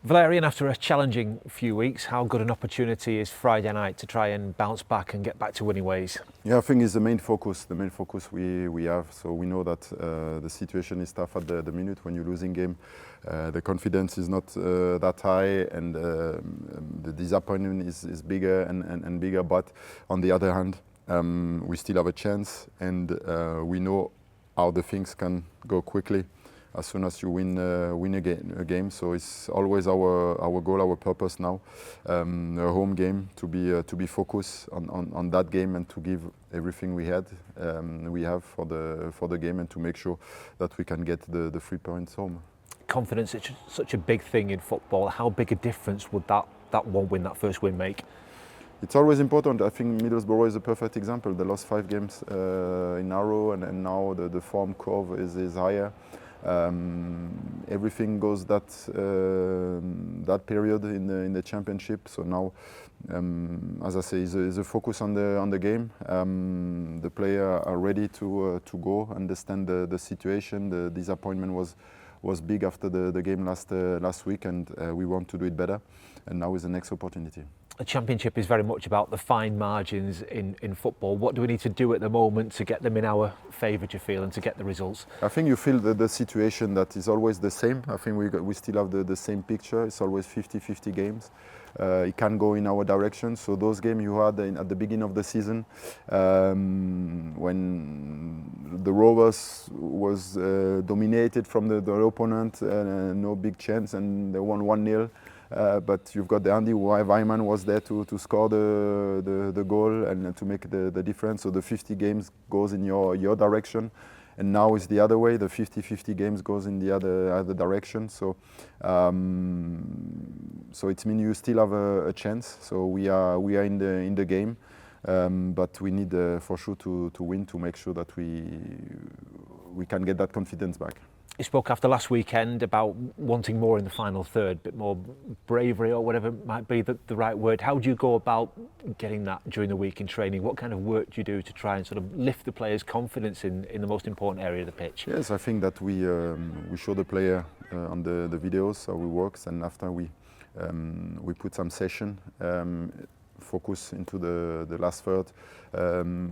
Valerien, after a challenging few weeks, how good an opportunity is Friday night to try and bounce back and get back to winning ways? Yeah, I think it's the main focus we have. So we know that the situation is tough at the minute when you're losing game. The confidence is not that high, and the disappointment is bigger and bigger. But on the other hand, we still have a chance, and we know how the things can go quickly as soon as you win a game. So it's always our goal, our purpose now, a home game, to be focused on that game and to give everything we have for the game, and to make sure that we can get the 3 points home. Confidence is such a big thing in football. How big a difference would that first win make? It's always important. I think Middlesbrough is a perfect example. They lost 5 games in a row, and now the form curve is higher. Everything goes that period in the championship. So now, as I say, is a focus on the game. The players are ready to go, understand the situation. The disappointment was big after the game last week, and we want to do it better. And now is the next opportunity. The championship is very much about the fine margins in football. What do we need to do at the moment to get them in our favour, do you feel, and to get the results? I think you feel the situation that is always the same. I think we still have the same picture. It's always 50-50 games. It can go in our direction. So those games you had at the beginning of the season, when the Rovers was dominated from the opponent, no big chance, and they won 1-0. But you've got the Andy Weimann was there to score the goal and to make the difference. So the 50 games goes in your direction, and now it's the other way. The 50-50 games goes in the other direction. So it means you still have a chance. So we are in the game, but we need for sure to win, to make sure that we can get that confidence back. You spoke after last weekend about wanting more in the final third, a bit more bravery, or whatever might be the right word. How do you go about getting that during the week in training? What kind of work do you do to try and sort of lift the players' confidence in the most important area of the pitch? Yes, I think that we show the player on the videos how it works, and after we put some session, focus into the last third,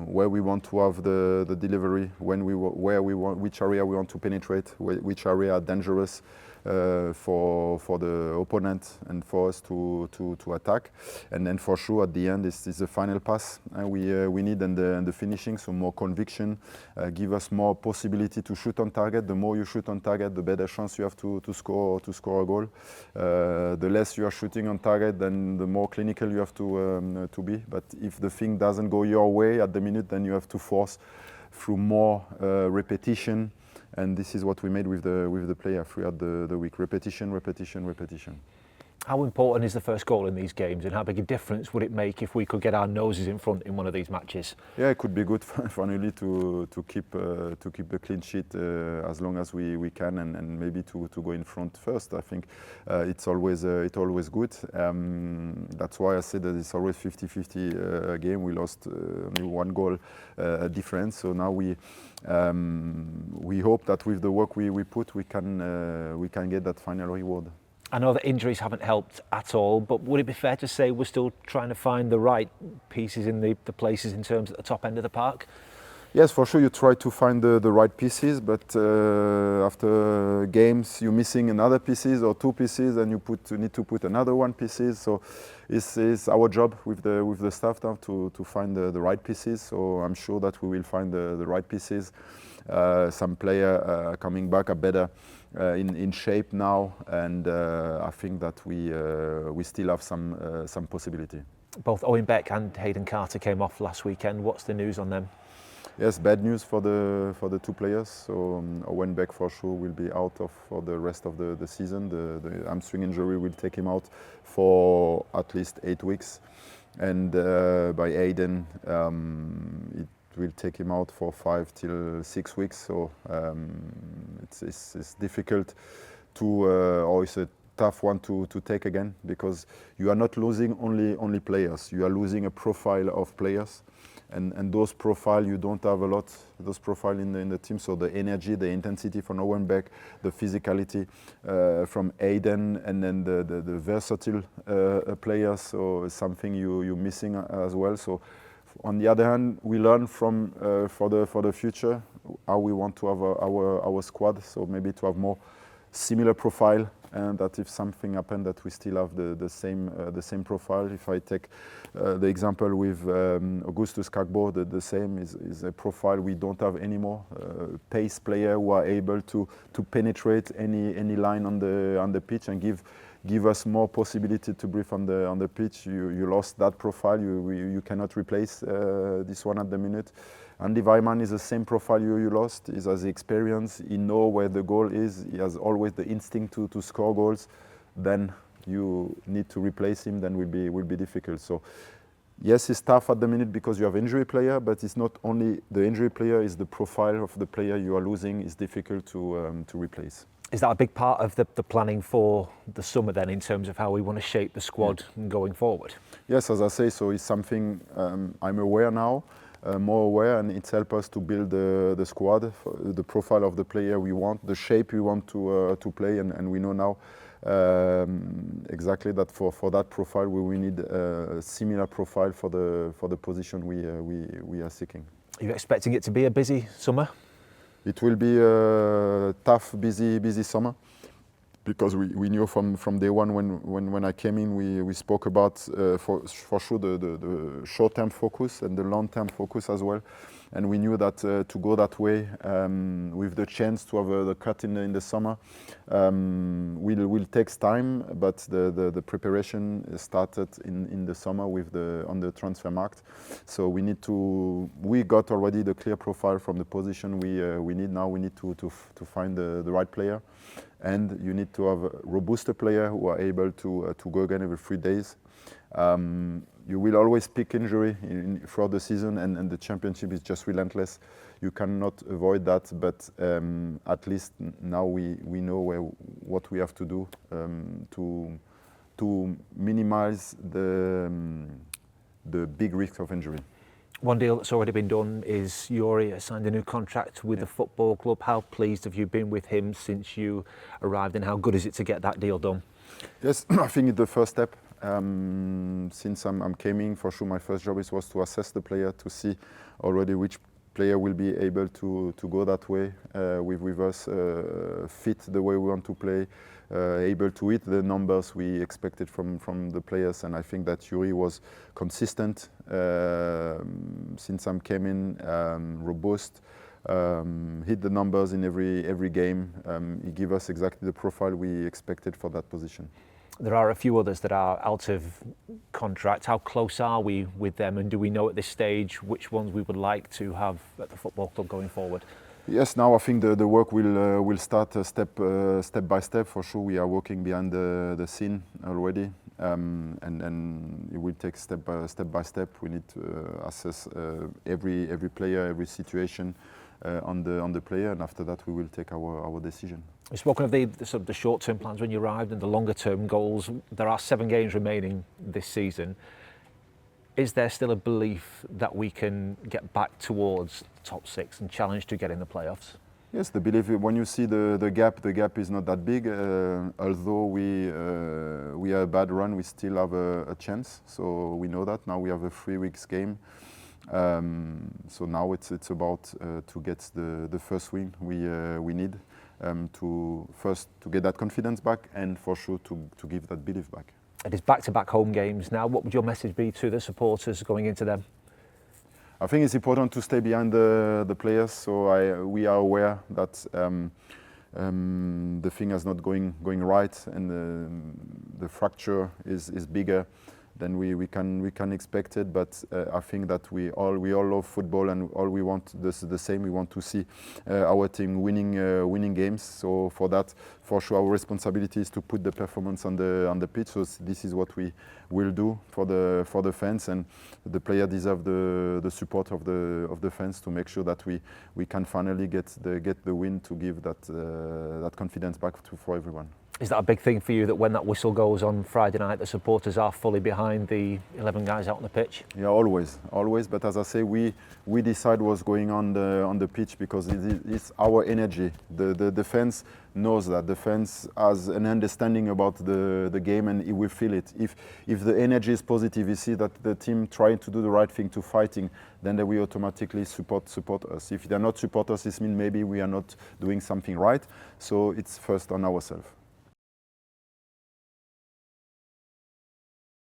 where we want to have the delivery, which area we want to penetrate, which area are dangerous for the opponent and for us to attack. And then for sure at the end is the final pass we need, and the finishing. So more conviction, give us more possibility to shoot on target. The more you shoot on target, the better chance you have to score a goal. The less you are shooting on target, then the more clinical you have to be. But if the thing doesn't go your way at the minute, then you have to force through more repetition. And this is what we made with the player throughout the week. Repetition. How important is the first goal in these games, and how big a difference would it make if we could get our noses in front in one of these matches? Yeah, it could be good finally to keep the clean sheet as long as we can, and maybe to go in front first. I think it's always good. That's why I said that it's always 50-50 game. We lost only 1 goal difference. So now we hope that with the work we put, we can get that final reward. I know that injuries haven't helped at all, but would it be fair to say we're still trying to find the right pieces in the places in terms at the top end of the park? Yes, for sure you try to find the right pieces, but after games you're missing another pieces or 2 pieces, and you need to put another 1 pieces. So it's our job with the staff now to find the right pieces. So I'm sure that we will find the right pieces. Some player coming back are better in shape now, and I think that we still have some possibility. Both Owen Beck and Hayden Carter came off last weekend. What's the news on them? Yes, bad news for the 2 players. So Owen Beck for sure will be out for the rest of the season. The hamstring injury will take him out for at least 8 weeks, and by Hayden it will take him out for 5 till 6 weeks. So it's difficult or it's a tough one to take again, because you are not losing only players. You are losing a profile of players. and those profile you don't have a lot. Those profile in the team. So the energy, the intensity from Owen Beck, the physicality from Aiden, and then the versatile players. So it's something you're missing as well. So on the other hand, we learn from for the future how we want to have our squad. So maybe to have more similar profile, and that if something happened, that we still have the same profile. If I take the example with Augustus Kagbo, the same is a profile we don't have anymore. Pace player who are able to penetrate any line on the pitch and give us more possibility to breathe on the pitch. You lost that profile. You cannot replace this one at the minute. Andy Weimann is the same profile you lost. He has the experience. He knows where the goal is. He has always the instinct to score goals. Then you need to replace him. Then will be difficult. So yes, it's tough at the minute because you have injury player, but it's not only the injury player. It's the profile of the player you are losing. It's difficult to replace. Is that a big part of the planning for the summer then, in terms of how we want to shape the squad going forward? Yes, as I say, so it's something I'm aware now. More aware, and it's helped us to build the squad, the profile of the player we want, the shape we want to play, and we know now exactly that for that profile we need a similar profile for the position we are seeking. Are you expecting it to be a busy summer? It will be a tough, busy summer. Because we knew from day one when I came in, we spoke about for sure the short-term focus and the long-term focus as well, and we knew that to go that way with the chance to have the cut in the summer will take time, but the preparation started in the summer with on the transfer market. So we got already the clear profile from the position we need. Now we need to find the right player. And you need to have a robust player who are able to go again every 3 days. You will always pick injury throughout the season, and the championship is just relentless. You cannot avoid that, but at least now we know what we have to do to minimize the big risk of injury. One deal that's already been done is Yuri has signed a new contract with the football club. How pleased have you been with him since you arrived, and how good is it to get that deal done? Yes, I think it's the first step. Since I'm coming, for sure my first job was to assess the player, to see already which player will be able to go that way with us, fit the way we want to play, able to hit the numbers we expected from the players. And I think that Yuri was consistent since I'm came in, robust, hit the numbers in every game. He gave us exactly the profile we expected for that position. There are a few others that are out of contract. How close are we with them, and do we know at this stage which ones we would like to have at the football club going forward? Yes, now I think the work will start step by step. For sure, we are working behind the scene already, and it will take step by step. We need to assess every player, every situation on the player, and after that we will take our decision. We've spoken of the short-term plans when you arrived and the longer-term goals. There are 7 games remaining this season. Is there still a belief that we can get back towards the top 6 and challenge to get in the playoffs? Yes, the belief, when you see the gap is not that big. Although we are a bad run, we still have a chance. So we know that. Now we have a 3 weeks game. So now it's about to get the first win we need to get that confidence back, and for sure to give that belief back. It is back-to-back home games now. What would your message be to the supporters going into them? I think it's important to stay behind the players. So we are aware that the thing is not going right, and the fracture is bigger than we can expect it. But I think that we all love football, and all we want the same. We want to see our team winning games. So for that, for sure, our responsibility is to put the performance on the pitch. So this is what we will do for the fans, and the player deserve the support of the fans to make sure that we can finally get the win to give that confidence back for everyone. Is that a big thing for you, that when that whistle goes on Friday night, the supporters are fully behind the 11 guys out on the pitch? Yeah, always. But as I say, we decide what's going on the pitch because it's our energy. The defense knows that. The defense has an understanding about the game, and it will feel it. If the energy is positive, you see that the team trying to do the right thing, to fighting, then they will automatically support us. If they are not support us, this means maybe we are not doing something right. So it's first on ourselves.